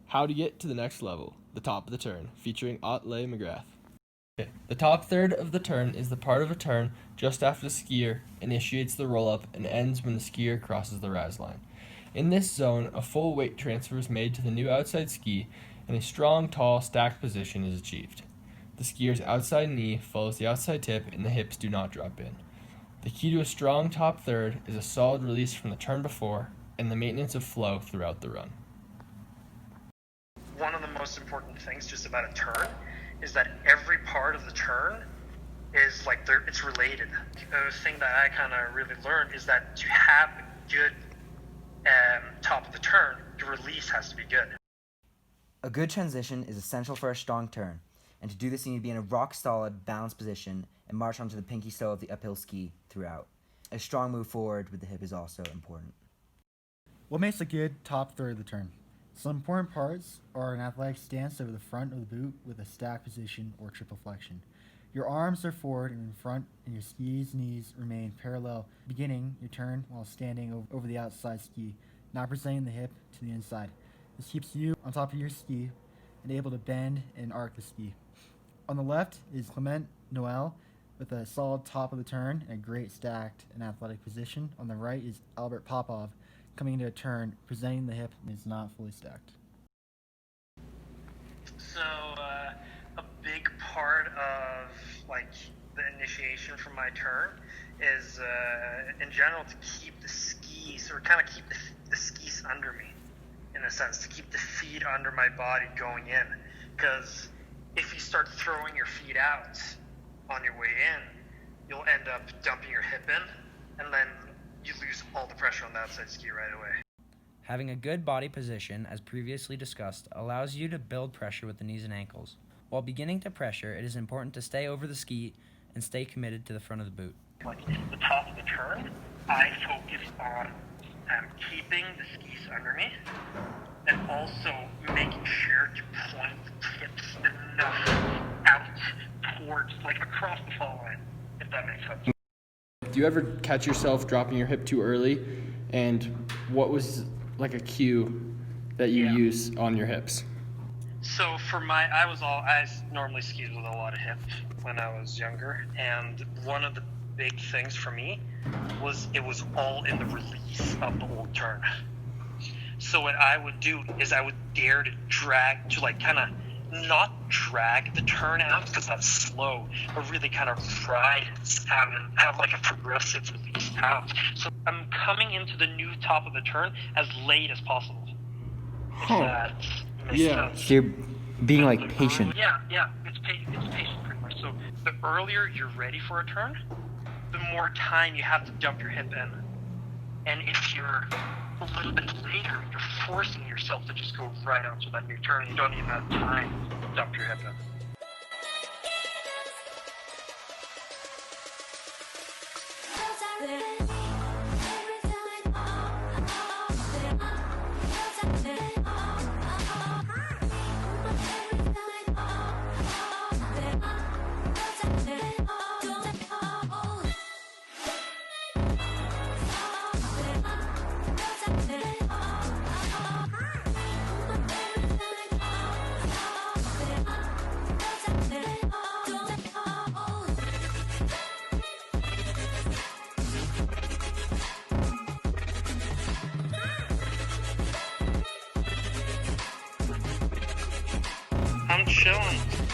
How to get to the next level, the top of the turn, featuring Atle McGrath. Okay. The top third of the turn is the part of a turn just after the skier initiates the roll-up and ends when the skier crosses the rise line. In this zone, a full weight transfer is made to the new outside ski and a strong, tall, stacked position is achieved. The skier's outside knee follows the outside tip and the hips do not drop in. The key to a strong top third is a solid release from the turn before and the maintenance of flow throughout the run. One of the most important things just about a turn is that every part of the turn is it's related. The thing that I kind of really learned is that to have a good top of the turn, your release has to be good. A good transition is essential for a strong turn, and to do this you need to be in a rock-solid, balanced position and march onto the pinky toe of the uphill ski throughout. A strong move forward with the hip is also important. What makes a good top third of the turn? Some important parts are an athletic stance over the front of the boot with a stack position or triple flexion. Your arms are forward and in front, and your knees remain parallel, beginning your turn while standing over the outside ski, not presenting the hip to the inside. This keeps you on top of your ski and able to bend and arc the ski. On the left is Clement Noel with a solid top of the turn and a great stacked and athletic position. On the right is Albert Popov coming into a turn, presenting the hip and is not fully stacked. So a big part of the initiation for my turn is in general to keep the skis, or kind of keep the skis under me, in a sense, to keep the feet under my body going in. Because if you start throwing your feet out on your way in, you'll end up dumping your hip in, and then you lose all the pressure on the outside ski right away. Having a good body position, as previously discussed, allows you to build pressure with the knees and ankles. While beginning to pressure, it is important to stay over the ski and stay committed to the front of the boot. The top of the turn, I focus on keeping the skis under me and also making sure to point the tips enough out towards, across the fall line, if that makes sense. Do you ever catch yourself dropping your hip too early? And what was a cue that you use on your hips? So I normally skied with a lot of hip when I was younger, and one of the big things for me was it was all in the release of the old turn. So what I would do is I would dare to drag, to kind of not drag the turn out because that's slow, but really kind of ride and have a progressive release out. So I'm coming into the new top of the turn as late as possible. If that makes sense. So you're being patient. Yeah, it's patient pretty much. So the earlier you're ready for a turn, the more time you have to dump your hip in. And if you're a little bit later, you're forcing yourself to just go right onto that new turn. You don't even have time to dump your hip in. I'm chilling.